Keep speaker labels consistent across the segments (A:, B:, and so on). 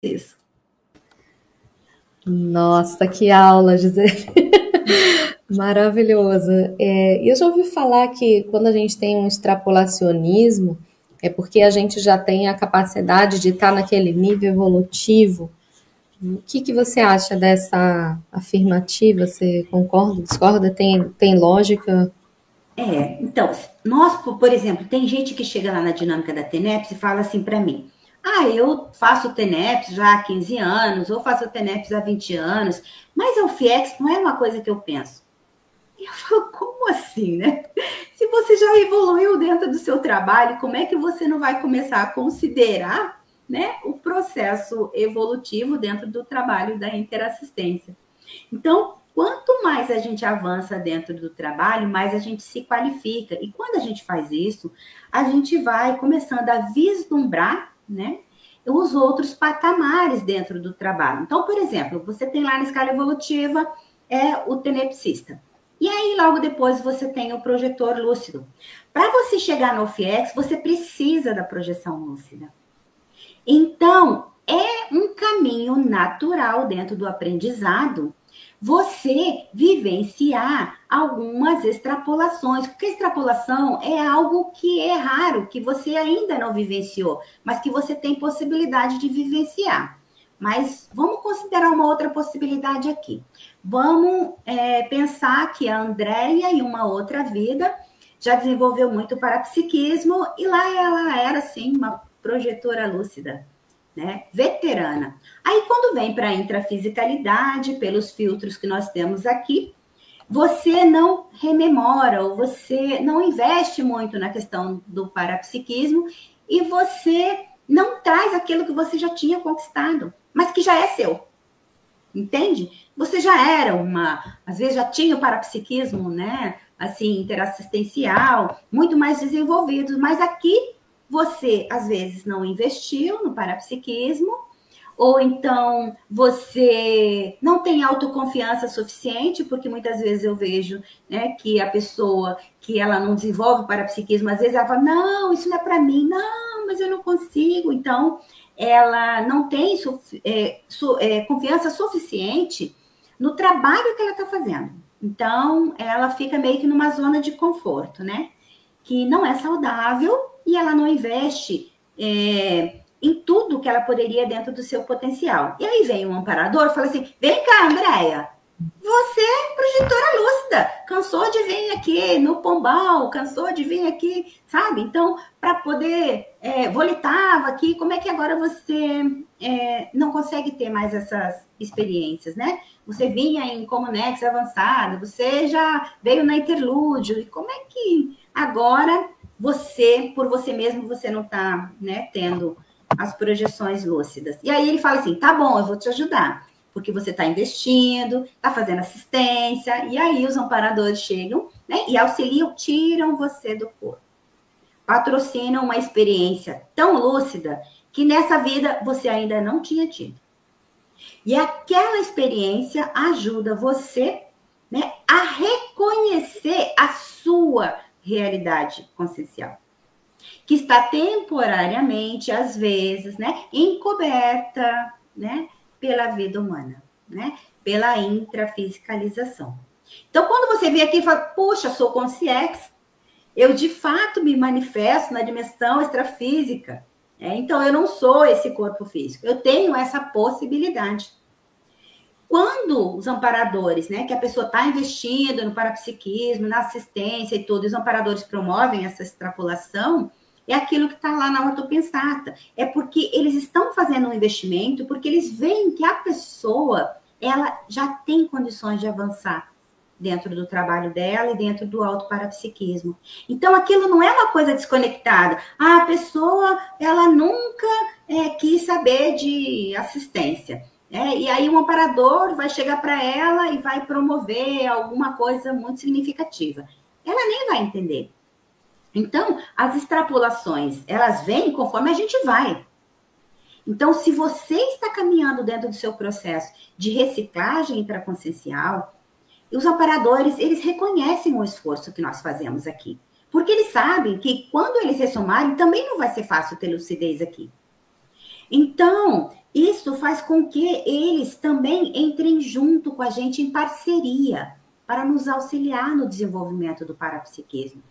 A: Isso.
B: Nossa, que aula, Gisele. Maravilhoso. Eu já ouvi falar que quando a gente tem um extrapolacionismo, é porque a gente já tem a capacidade de estar naquele nível evolutivo. O que que você acha dessa afirmativa? Você concorda, discorda? Tem lógica?
A: Então, nós, por exemplo, tem gente que chega lá na dinâmica da TENEPS e fala assim para mim: ah, eu faço TENEPS já há 15 anos, ou faço TENEPS há 20 anos, mas o FIEX não é uma coisa que eu penso. E eu falo, como assim, né? Se você já evoluiu dentro do seu trabalho, como é que você não vai começar a considerar, né, o processo evolutivo dentro do trabalho da interassistência? Então, quanto mais a gente avança dentro do trabalho, mais a gente se qualifica. E quando a gente faz isso, a gente vai começando a vislumbrar, né, os outros patamares dentro do trabalho. Então, por exemplo, você tem lá na escala evolutiva o tenepsista. E aí, logo depois, você tem o projetor lúcido. Para você chegar no FIEX, você precisa da projeção lúcida. Então, é um caminho natural dentro do aprendizado você vivenciar algumas extrapolações, porque a extrapolação é algo que é raro, que você ainda não vivenciou, mas que você tem possibilidade de vivenciar. Mas vamos considerar uma outra possibilidade aqui. Vamos pensar que a Andréia, em uma outra vida, já desenvolveu muito parapsiquismo e lá ela era, assim, uma projetora lúcida, né? Veterana. Aí, quando vem para a intrafisicalidade, pelos filtros que nós temos aqui, você não rememora, ou você não investe muito na questão do parapsiquismo e você não traz aquilo que você já tinha conquistado, mas que já é seu. Entende? Você já era às vezes já tinha o parapsiquismo, né? Assim, interassistencial, muito mais desenvolvido, mas aqui você às vezes não investiu no parapsiquismo, ou então você não tem autoconfiança suficiente, porque muitas vezes eu vejo, né, que a pessoa que ela não desenvolve o parapsiquismo, às vezes ela fala, não, isso não é para mim, não, mas eu não consigo. Então, ela não tem confiança suficiente no trabalho que ela está fazendo. Então, ela fica meio que numa zona de conforto, né? Que não é saudável e ela não investe em tudo que ela poderia dentro do seu potencial. E aí vem um amparador e fala assim, vem cá, Andréia, você é projetora lúcida, cansou de vir aqui no Pombal, cansou de vir aqui, sabe? Então, para poder, volitava aqui, como é que agora você não consegue ter mais essas experiências, né? Você vinha em Comunex avançada, você já veio na Interlúdio, e como é que agora você, por você mesmo, você não está, né, tendo as projeções lúcidas? E aí ele fala assim, tá bom, eu vou te ajudar, porque você está investindo, está fazendo assistência, e aí os amparadores chegam, né, e auxiliam, tiram você do corpo. Patrocinam uma experiência tão lúcida que nessa vida você ainda não tinha tido. E aquela experiência ajuda você, né, a reconhecer a sua realidade consciencial, que está temporariamente, às vezes, né, encoberta, né, pela vida humana, né, pela intrafisicalização. Então, quando você vem aqui e fala, puxa, sou consciex, eu de fato me manifesto na dimensão extrafísica, então eu não sou esse corpo físico, eu tenho essa possibilidade. Quando os amparadores, né, que a pessoa está investindo no parapsiquismo, na assistência e tudo, os amparadores promovem essa extrapolação, é aquilo que está lá na ortopensata. É porque eles estão fazendo um investimento, porque eles veem que a pessoa, ela já tem condições de avançar dentro do trabalho dela e dentro do autoparapsiquismo. Então, aquilo não é uma coisa desconectada. A pessoa, ela nunca quis saber de assistência. E aí um amparador vai chegar para ela e vai promover alguma coisa muito significativa. Ela nem vai entender. Então, as extrapolações, elas vêm conforme a gente vai. Então, se você está caminhando dentro do seu processo de reciclagem intraconsciencial, os amparadores, eles reconhecem o esforço que nós fazemos aqui. Porque eles sabem que quando eles ressomarem, também não vai ser fácil ter lucidez aqui. Então, isso faz com que eles também entrem junto com a gente em parceria para nos auxiliar no desenvolvimento do parapsiquismo.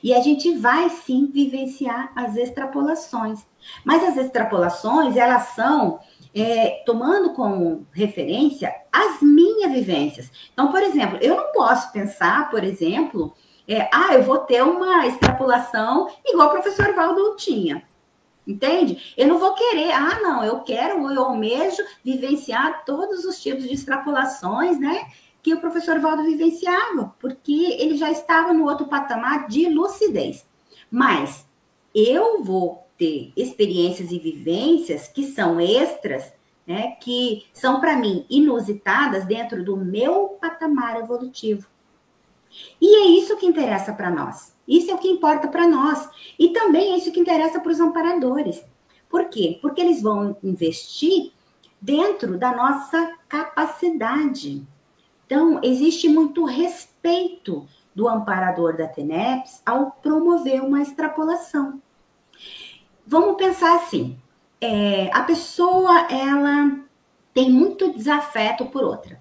A: E a gente vai, sim, vivenciar as extrapolações. Mas as extrapolações, elas são tomando como referência as minhas vivências. Então, por exemplo, eu não posso pensar, por exemplo, eu vou ter uma extrapolação igual o professor Valdo tinha. Entende? Eu não vou querer, não, eu almejo vivenciar todos os tipos de extrapolações, né? Que o professor Valdo vivenciava, porque ele já estava no outro patamar de lucidez. Mas eu vou ter experiências e vivências que são extras, né? Que são, para mim, inusitadas dentro do meu patamar evolutivo. E é isso que interessa para nós. Isso é o que importa para nós. E também é isso que interessa para os amparadores. Por quê? Porque eles vão investir dentro da nossa capacidade. Então, existe muito respeito do amparador da TENEPS ao promover uma extrapolação. Vamos pensar assim, a pessoa, ela tem muito desafeto por outra.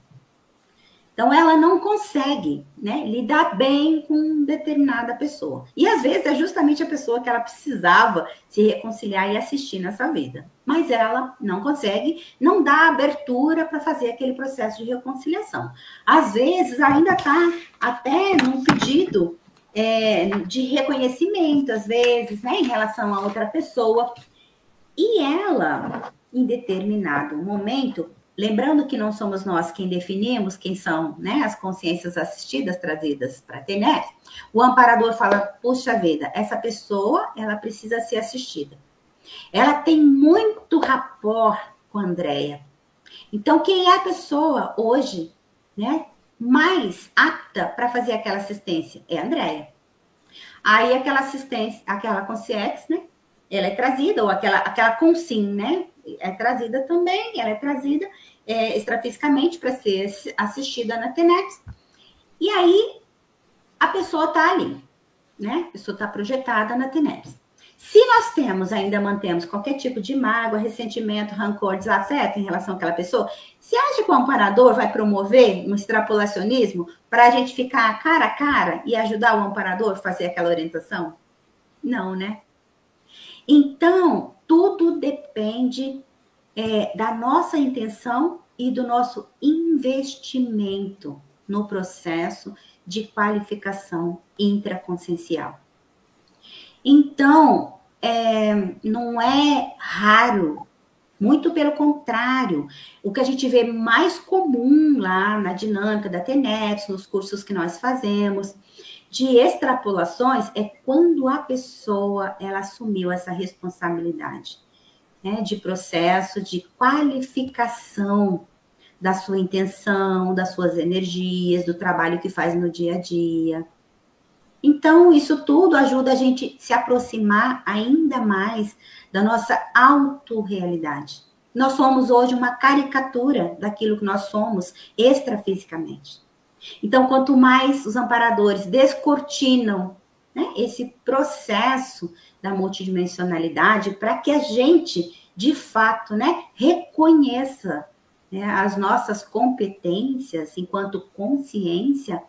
A: Então, ela não consegue, né, lidar bem com determinada pessoa. E, às vezes, é justamente a pessoa que ela precisava se reconciliar e assistir nessa vida. Mas ela não consegue, não dá abertura para fazer aquele processo de reconciliação. Às vezes, ainda está até num pedido de reconhecimento, às vezes, né, em relação a outra pessoa. E ela, em determinado momento... Lembrando que não somos nós quem definimos quem são, né, as consciências assistidas trazidas para a TENEPS, o amparador fala, puxa vida, essa pessoa, ela precisa ser assistida. Ela tem muito rapport com a Andréia. Então, quem é a pessoa hoje, né, mais apta para fazer aquela assistência? É a Andréia. Aí, aquela assistência, aquela consciência, né, ela é trazida, ou aquela consim, né, é trazida também, ela é trazida extrafisicamente para ser assistida na TENEPS. E aí, a pessoa está ali, né? A pessoa está projetada na TENEPS. Se nós ainda mantemos qualquer tipo de mágoa, ressentimento, rancor, desafeto em relação àquela pessoa, você acha que o amparador vai promover um extrapolacionismo para a gente ficar cara a cara e ajudar o amparador a fazer aquela orientação? Não, né? Então, tudo depende da nossa intenção e do nosso investimento no processo de qualificação intraconsciencial. Então, não é raro, muito pelo contrário, o que a gente vê mais comum lá na dinâmica da TENEPS, nos cursos que nós fazemos, de extrapolações, é quando a pessoa ela assumiu essa responsabilidade, né, de processo de qualificação da sua intenção, das suas energias, do trabalho que faz no dia a dia. Então, isso tudo ajuda a gente se aproximar ainda mais da nossa autorrealidade. Nós somos hoje uma caricatura daquilo que nós somos extrafisicamente. Então, quanto mais os amparadores descortinam, né, esse processo da multidimensionalidade para que a gente, de fato, né, reconheça, né, as nossas competências enquanto consciência,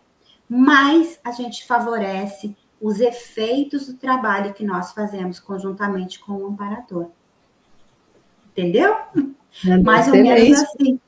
A: mais a gente favorece os efeitos do trabalho que nós fazemos conjuntamente com o amparador. Entendeu? Mais ou menos assim.